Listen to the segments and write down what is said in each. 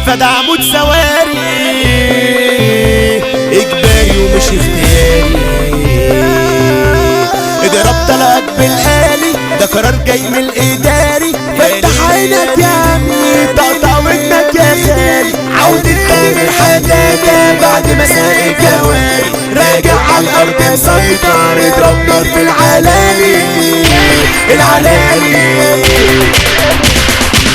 فده عمود سواري اجباري ومش اختياري. اضرب طلقك بالآلي ده قرار جاي من الاداري. فتح عينك يا عمي طقطق ودنك يا خالي. عودة تامر حدادة بعد مساء الجواري. راجع على الارض مسيطر اضرب نار في العلالي العلالي.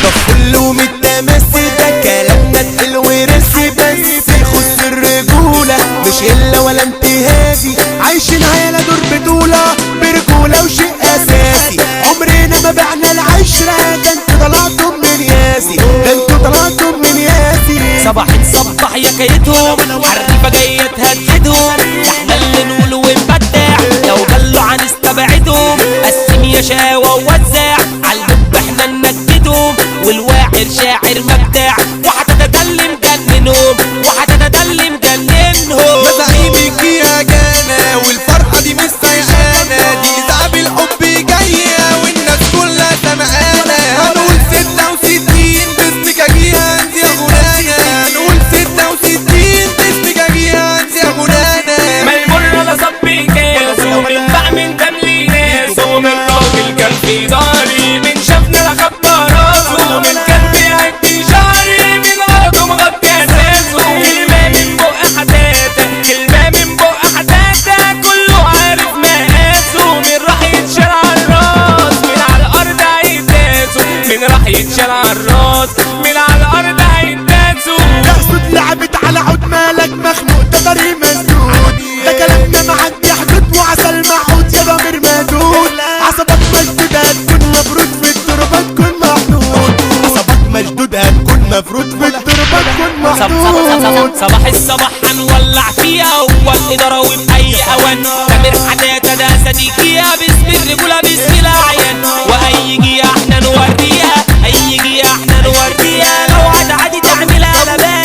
طب كله متمسي ده كلامنا تقل ورسي بس يخص الرجولة مش إلا ولا انتهازي. عايشين عيالة دور بطولة برجولة وشيء أساسي. عمرنا ما بعنا العشرة ده انتوا طلعتم من ياسي ده انتوا طلعتم من ياسي. صباح تصبح يا كيتهم حريفة جاية تهددهم. احنا اللي نقول ونبدع لو جلوا هنستبعدهم. قسم يا شاوة ووزع عالبب احنا ننكدهم. والواعر شاعر مبدع وهتتدلم جننهم وهتتدلم جننهم. مزاعيمك يا جانا والفرحة دي مش سايقانا. دي تعب الحب جاية والناس كلها سمعانا. هنقول 66 باسمك اجيها انت يا غنانا. هنقول 66 باسمك اجيها انت يا غنانا. ما المر ده صب كاس ومن طعم من تملي ناس. ومن راجل كان في داري من شافنا لخبى راسه. من كان بيعدي شعري من غلطه مغطي اساسه. كلمة من بق حداته كلمة من بق حداته كله عارف مقاسه. من راح يتشال على الراس من على الارض هيداسه. من راح يتشال على الراس من على الارض هيداسه. تقصد لعبت على عود مالك مخنوق ده طريق مسدود. ده كلامنا معدي حدود وعسل معود يا ضمير مهدود. عصبك مشدود هتكون مفروض في التربة تكون محدود. عصبك مشدود هتكون مفروض في التربة تكون محدود. صباح الصباح هنولع فيها هو الإدارة وفي أي أوان. تامر حدادة ده صديقيها باسم الرجولة باسم الأعيان. وأي جية احنا نوريها أي جية احنا نوريها. لو هتعدي تعملها لبان.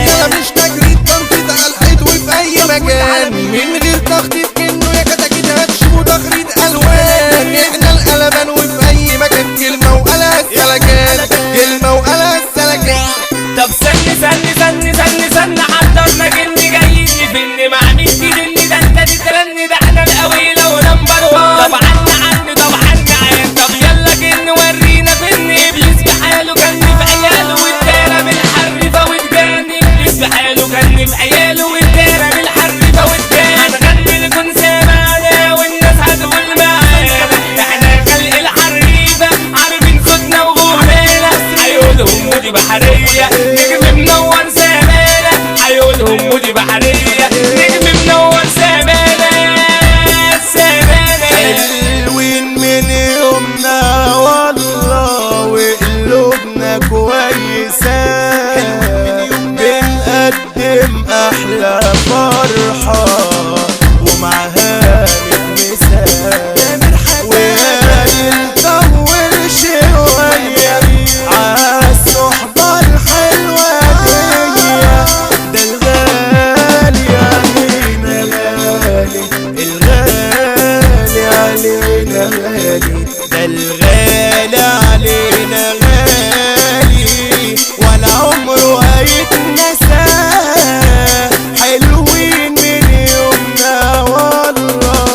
يلا مش تجريد تنطيط على الحيط وفي اي مكان. من غير تخطيط انه يا كتاكيت هتشوفوا تخريط الوان. احنا القلبان وفي اي مكان. كلمة وقالها السلكان كلمة وقالها السلكان. طب سن حضرنا جن جاي يفن مع مين تدن. ده انت تترن ده احنا القويلة ونمبر وان. طب عنا طب يلا جن ورينا فن. ابليس بحاله كان في عياله والدارة بالحرفة والجاني. ابليس بحاله كان في عياله والدارة بالحرفة والجاني. هنغني نكون سامعنا والناس هتقول معانا. احنا خلق الحريفة عارفين صوتنا وغنانا. عيونهم ودي بحرية نجم منور سمانة. عيونهم ودي بحرية نجم منور سمانة سمانة. حلوين من يومنا والله وقلوبنا كويسة. بنقدم أحلى فرحة ومعها نتمسها. وهنطول شوية عالصحبة الحلوة دي. ده الغالي علينا غالي الغالي علينا غالي. ده الغالي علينا غالي ولا عمره هيتنسى. حلوين من يومنا والله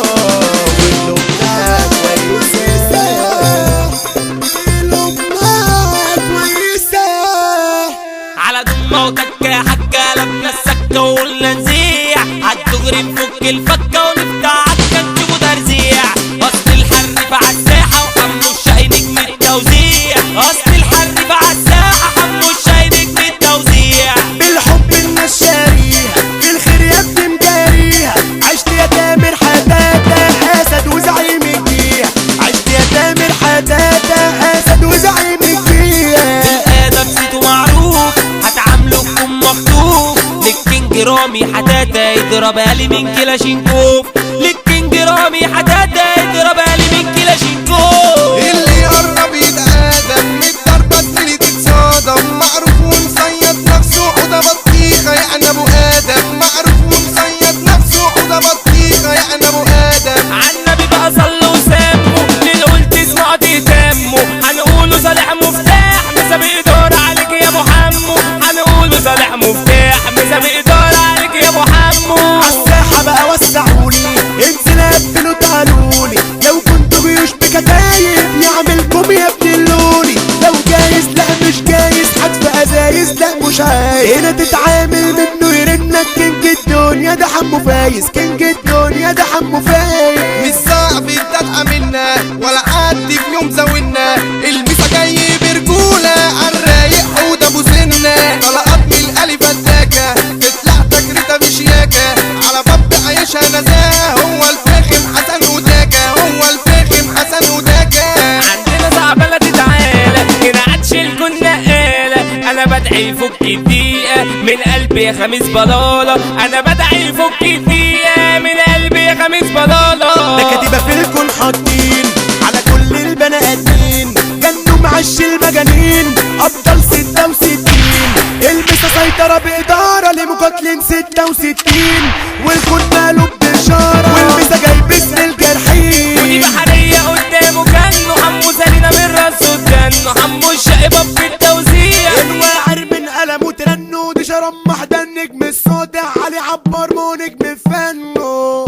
وقلوبنا كويسة. قلوبنا كويسة. على دمه وتكة حكة لبنا السكة وقلنا نزيع. عالدغري نفك الفكة ونفتح عكة نجيبه ترزيع. أصل الحرف عالساحة وحمو الشاي نجم التوزيع. أصل الحرف عالساحة حمو الشاي نجم التوزيع. بالحب الناس شاريها بالخير يا ابني مجاريها. عشت يا تامر حدادة أسد وزعيم الجيها. عشت يا تامر حدادة أسد وزعيم الجيها. الآدم سيته معروف هتعامله بكم مخطوف. للكينج رامي حدادة يضربها لي من كلاشينكوف. للكينج رامي حدادة يضربها لي من كلاشينكوف. اللي يقرب يتقادم من الضربة تملي تتصادم. معروف ومصيد نفسه حوضة بطيخة يعني ابو ادم. معروف ومصيد نفسه حوضة بطيخة يعني ابو ادم. عالنبي بقى صلوا وسموا للقول تسمعوا تهتموا. هنقوله صالح مفتاح مسابق دور عليك يا ابو حمو. هنقول الدنيا ده حمو فايز، كينج الدنيا ده حمو فايز. مش صعب انت تأمنا ولا حد في يوم زاولنا، الميسا جاي برجولة عالرايق حوده ابو سنة، طلقات من الالف الداكة تطلع تكريتة بشياكة، على باب عايشها نزاهة، هو الفخم حسن وداكة، هو الفخم حسن وداكة. عندنا صعبة تتعالى هنا عدشل كنا قالة، انا بدعي فك الدقيقة من قلبي يا خميس بلالة، انا بدعي فك الدقيقة من قلبي يا خميس بلالة. ده كاتبة في الكون حاطين على كل البني ادمين، جنوا معش المجانين ابطال 66، المسا سيطرة بإدارة لمقاتلين 66، والكون ماله بإشارة، والمسا جاي باسم ودي الجرحين. بحرية قدامه كانه حمو سالينا من راسه كانه حمو الشقبة في التوزيع، الواعر من قلمه ترنه، دي شرمح ده النجم السوداء، علي عبر مو نجم فنه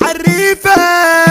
حريفة.